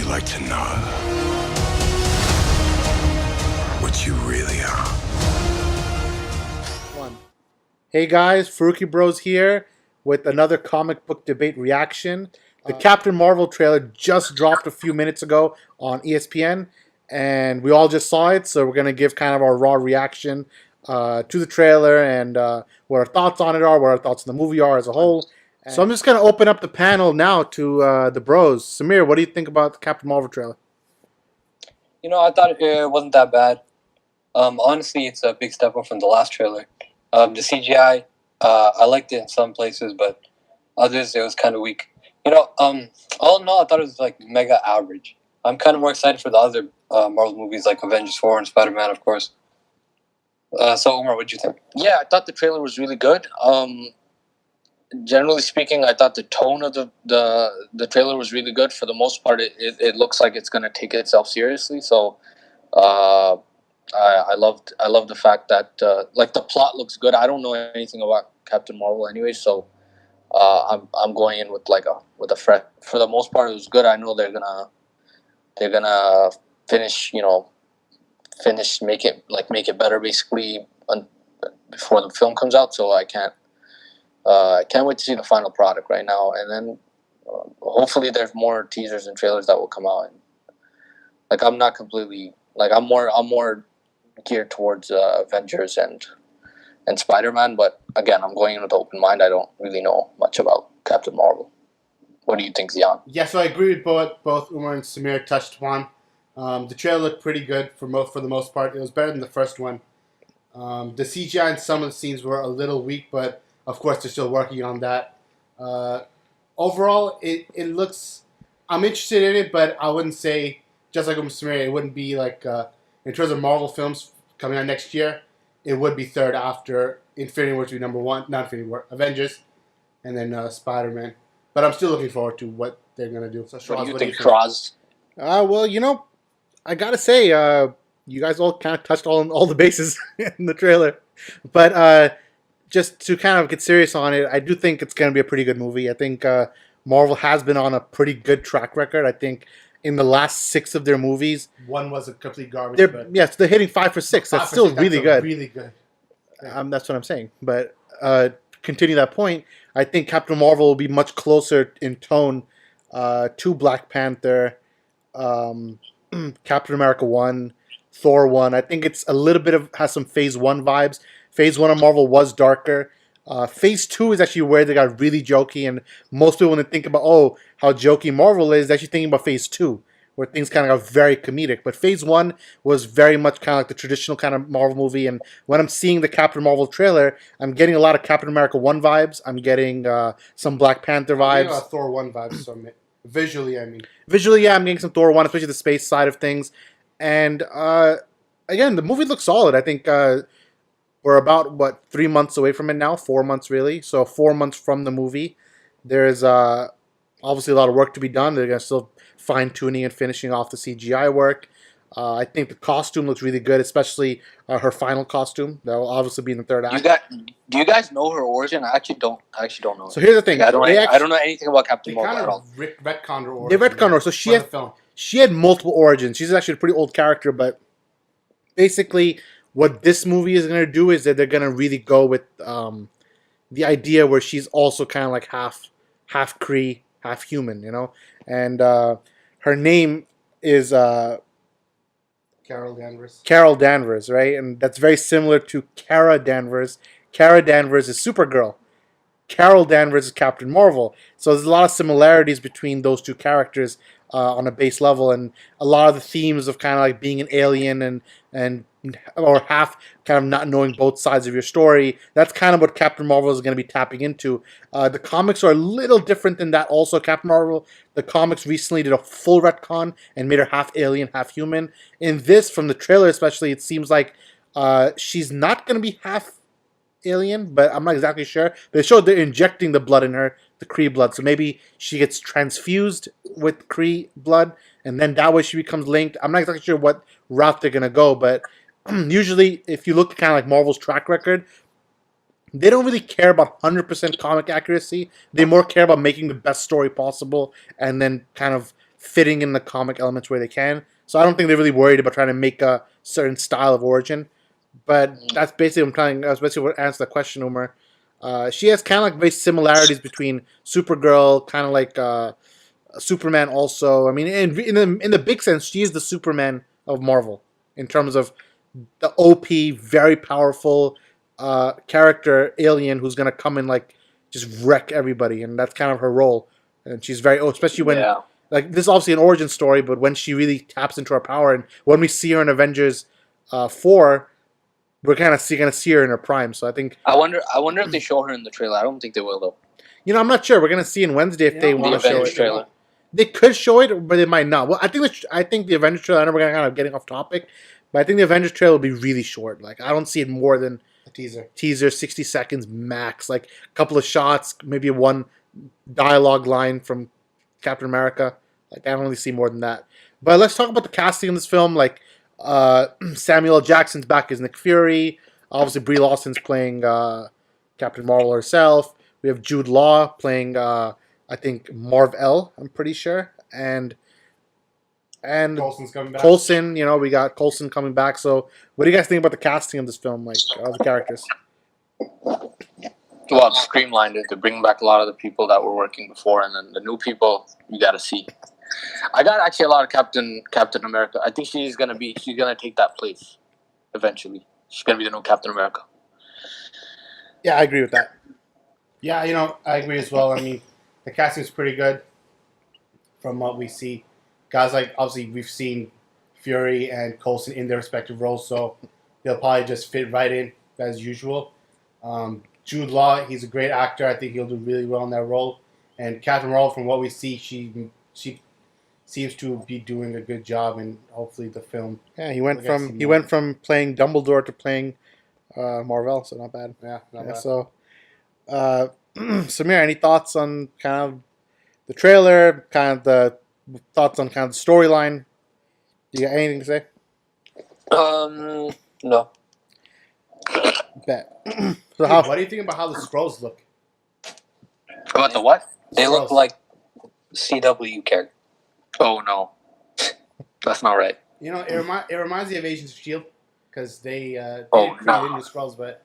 like to know what you really are? One. Hey guys, Farooqi Bros here with another comic book debate reaction. The Captain Marvel trailer just dropped a few minutes ago on ESPN, and we all just saw it, so we're going to give kind of our raw reaction to the trailer and what our thoughts on it are, what our thoughts on the movie are as a whole. So I'm just going to open up the panel now to the bros. Samir, what do you think about the Captain Marvel trailer? You know, I thought it wasn't that bad. Honestly, it's a big step up from the last trailer. The CGI, I liked it in some places, but others it was kind of weak. You know, all in all, I thought it was like mega average. I'm kind of more excited for the other Marvel movies like Avengers 4 and Spider-Man, of course. So, Umar, what'd you think? Yeah, I thought the trailer was really good. Generally speaking, I thought the tone of the trailer was really good. For the most part, it looks like it's going to take itself seriously. So, I loved the fact that like the plot looks good. I don't know anything about Captain Marvel anyway, so I'm going in with a fresh. For the most part, it was good. I know they're gonna finish make it better basically before the film comes out. So I can't wait to see the final product right now, and then hopefully there's more teasers and trailers that will come out. And like I'm not completely I'm more geared towards Avengers and Spider-Man, but again, I'm going in with an open mind. I don't really know much about Captain Marvel. What do you think, Zion? Yeah, so I agree with both Umar and Samir touched upon. The trailer looked pretty good for the most part. It was better than the first one. The CGI in some of the scenes were a little weak, but of course they're still working on that. Overall, it looks. I'm interested in it, but I wouldn't say, just like Samir, it wouldn't be like in terms of Marvel films coming out next year. It would be third after Infinity War to be number one, not Infinity War, Avengers, and then Spider-Man. But I'm still looking forward to what they're gonna do. So, what do you think, Cross? Well, I gotta say, you guys all kind of touched all the bases in the trailer, but just to kind of get serious on it, I do think it's gonna be a pretty good movie. I think Marvel has been on a pretty good track record. I think in the last 6 of their movies, one was a complete garbage. Yes, they're hitting 5 for 6. That's still really good. Really good. That's what I'm saying. But continue that point. I think Captain Marvel will be much closer in tone to Black Panther, Captain America 1, Thor 1. I think it's a little bit has some Phase 1 vibes. Phase 1 of Marvel was darker. Phase 2 is actually where they got really jokey, and most people, when they think about, how jokey Marvel is, they're actually thinking about Phase 2, where things kind of got very comedic. But Phase 1 was very much kind of like the traditional kind of Marvel movie, and when I'm seeing the Captain Marvel trailer, I'm getting a lot of Captain America 1 vibes. I'm getting some Black Panther vibes. I'm Thor 1 vibes, so visually, I mean. Visually, yeah, I'm getting some Thor 1, especially the space side of things. And, again, the movie looks solid. I think we're about, 3 months away from it now? 4 months, really. So 4 months from the movie. There's obviously a lot of work to be done. They're going to still fine-tuning and finishing off the CGI work. I think the costume looks really good, especially her final costume. That will obviously be in the third act. Do you guys know her origin? I actually don't know. So here's the thing. I don't know anything about Captain Marvel at all. Retconned her origin. They retconned her. So she had multiple origins. She's actually a pretty old character, but basically what this movie is going to do is that they're going to really go with the idea where she's also kind of like half Kree, half human, and her name is Carol Danvers. Carol Danvers, right? And that's very similar to Kara Danvers. Kara Danvers is Supergirl. Carol Danvers is Captain Marvel. So there's a lot of similarities between those two characters on a base level, and a lot of the themes of kind of like being an alien and or half kind of not knowing both sides of your story. That's kind of what Captain Marvel is going to be tapping into. The comics are a little different than that also. Captain Marvel, the comics recently did a full retcon and made her half alien, half human. In this, from the trailer especially, it seems like she's not going to be half alien, but I'm not exactly sure. They showed they're injecting the blood in her, the Kree blood, so maybe she gets transfused with Kree blood, and then that way she becomes linked. I'm not exactly sure what route they're going to go, but usually, if you look at kind of like Marvel's track record, they don't really care about 100% comic accuracy. They more care about making the best story possible and then kind of fitting in the comic elements where they can. So I don't think they're really worried about trying to make a certain style of origin. But that's basically what I'm trying. That's basically what answers the question, Umar. She has kind of like very similarities between Supergirl, kind of like Superman. Also, I mean, in the big sense, she is the Superman of Marvel in terms of the OP, very powerful character alien who's gonna come and like just wreck everybody, and that's kind of her role. And she's very, especially when like this is obviously an origin story, but when she really taps into her power, and when we see her in Avengers 4, we're kind of gonna see her in her prime. So I think I wonder if they show her in the trailer. I don't think they will though. I'm not sure. We're gonna see in Wednesday if they The want to show Avengers it. trailer. They could show it, but they might not. Well, I think the Avengers trailer. I know we're kind of getting off topic, but I think the Avengers trailer will be really short. Like I don't see it more than A teaser. 60 seconds max. Like a couple of shots, maybe one dialogue line from Captain America. Like I don't really see more than that. But let's talk about the casting in this film. Like Samuel L. Jackson's back as Nick Fury. Obviously, Brie Larson's playing Captain Marvel herself. We have Jude Law playing, I think, Marv-El, I'm pretty sure. And Coulson's coming back. Coulson, we got Coulson coming back. So what do you guys think about the casting of this film, like, the characters? Well, streamlined it to bring back a lot of the people that were working before, and then the new people you got to see. I got actually a lot of Captain America. I think she's gonna take that place eventually. She's gonna be the new Captain America. Yeah, I agree with that. Yeah, I agree as well. I mean, the casting is pretty good from what we see. Guys like, obviously, we've seen Fury and Coulson in their respective roles, so they'll probably just fit right in as usual. Jude Law, he's a great actor. I think he'll do really well in that role. And Captain Marvel, from what we see, she seems to be doing a good job, and hopefully the film. Yeah, he went from playing Dumbledore to playing Marvel, so not bad. Yeah, not bad. So, Samir, any thoughts on kind of the trailer, kind of the thoughts on kind of the storyline? Do you got anything to say? No. Bet. Dude, what do you think about how the Skrulls look? About the what? They look like CW characters. Oh no, that's not right. It reminds me of Agents of S.H.I.E.L.D. because they created the Skrulls, but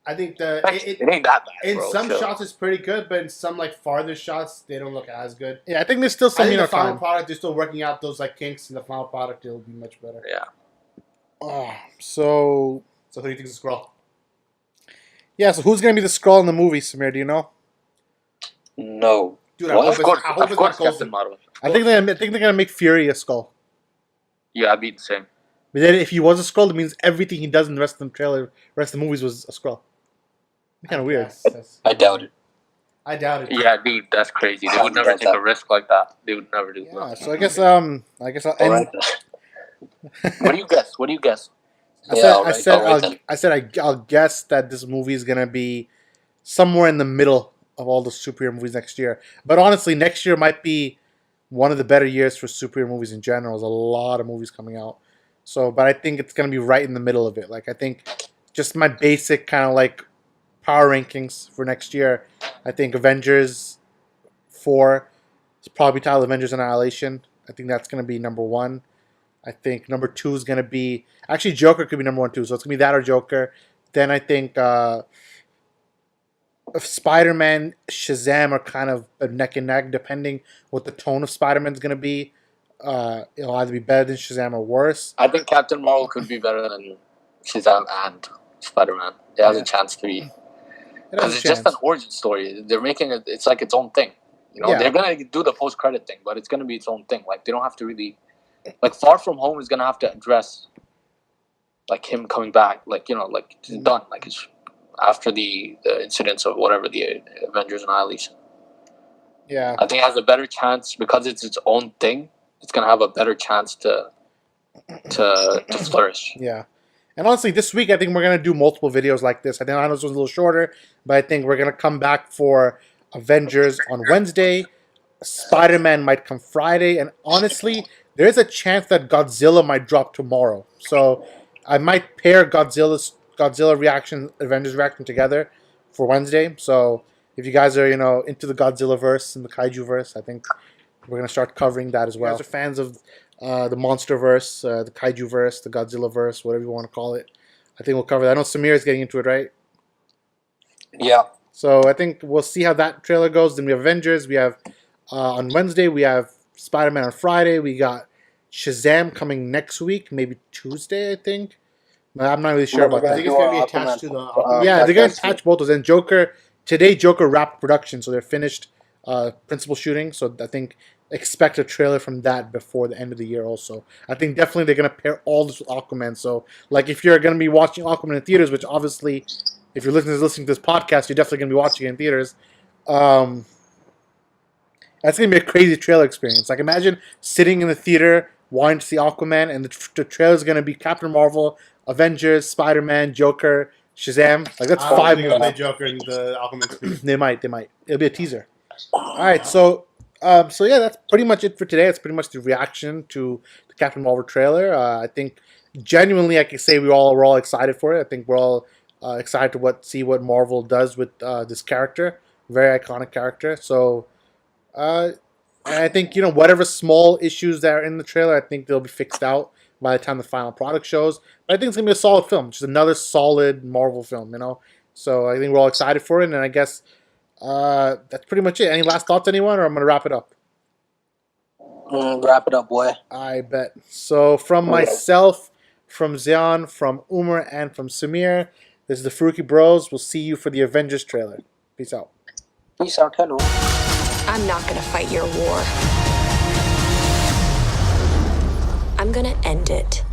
I think It ain't that bad. in bro. some Chill. shots it's pretty good, but in some like farther shots they don't look as good. Yeah, I think there's still I some think the final time. product they're still working out those like kinks, and the final product it'll be much better. Yeah. So So who do you think is a Skrull? yeah, so who's gonna be the Skrull in the movie, Samir? Do you know? No. Dude, Well, I Of hope course, it's not Captain Coulson. Marvel. I think they're gonna make Fury a Skrull. Yeah, I'd be the same. But then if he was a Skrull, it means everything he does in the rest of the trailer, rest of the movies was a Skrull. Kind of weird. I doubt it. I doubt it. Yeah, dude, that's crazy. They would never take a risk like that. They would never do Yeah, that. so I guess I'll end. All right. What do you guess? What do you guess? I'll guess that this movie is gonna be somewhere in the middle of all the superhero movies next year. But honestly, next year might be one of the better years for superhero movies in general. There's a lot of movies coming out. So, but I think it's gonna be right in the middle of it. Like I think just my basic kind of like power rankings for next year. I think Avengers 4 is probably titled Avengers Annihilation. I think that's gonna be number 1. I think number 2 is gonna be actually Joker could be number 1 too. So it's gonna be that or Joker. Then I think Spider-Man, Shazam are kind of neck and neck depending what the tone of Spider-Man is gonna be. It'll either be better than Shazam or worse. I think Captain Marvel could be better than Shazam and Spider-Man. It has a chance to be. Because it's just an origin story. They're making it. It's like its own thing. They're gonna do the post-credit thing, but it's gonna be its own thing. Like they don't have to really. Like Far From Home is gonna have to address, like him coming back. Like like it's done. Like it's after the incidents of whatever the Avengers Annihilation. Yeah, I think it has a better chance because it's its own thing. It's gonna have a better chance to flourish. Yeah. And honestly, this week I think we're gonna do multiple videos like this. I know this was a little shorter, but I think we're gonna come back for Avengers on Wednesday. Spider-Man might come Friday, and honestly, there's a chance that Godzilla might drop tomorrow. So I might pair Godzilla reaction, Avengers reaction together for Wednesday. So if you guys are into the Godzilla verse and the Kaiju verse, I think we're gonna start covering that as well. If you guys are fans of the Monster verse, the Kaiju verse, the Godzilla verse, whatever you want to call it, I think we'll cover that. I know Samir is getting into it, right? Yeah. So I think we'll see how that trailer goes. Then we have Avengers. We have on Wednesday. We have Spider-Man on Friday. We got Shazam coming next week, maybe Tuesday, I think. But I'm not really sure about I that. think it's going to be attached to the. Yeah, they're going to podcast. attach both of those. And today Joker wrapped production, so they're finished principal shooting. So I think expect a trailer from that before the end of the year also. I think definitely they're going to pair all this with Aquaman. So, like, if you're going to be watching Aquaman in theaters, which obviously, if you're listening to this podcast, you're definitely going to be watching it in theaters. That's going to be a crazy trailer experience. Like, imagine sitting in the theater wanting to see Aquaman, and the trailer is going to be Captain Marvel, Avengers, Spider-Man, Joker, Shazam. Like, that's I don't five think it'll movies. be Joker in the Aquaman screen. They might. It'll be a teaser. All right, so yeah, that's pretty much it for today. It's pretty much the reaction to the Captain Marvel trailer. I think genuinely, I can say we're all excited for it. I think we're all excited to see what Marvel does with this character, very iconic character. So, and I think whatever small issues that are in the trailer, I think they'll be fixed out by the time the final product shows. But I think it's gonna be a solid film, just another solid Marvel film. So I think we're all excited for it, and I guess. That's pretty much it. Any last thoughts, anyone, or I'm gonna wrap it up? Wrap it up, boy. I bet. So from myself, from Zion, from Umar, and from Samir, this is the Farooqi Bros. We'll see you for the Avengers trailer. Peace out. Peace out, hello. I'm not gonna fight your war. I'm gonna end it.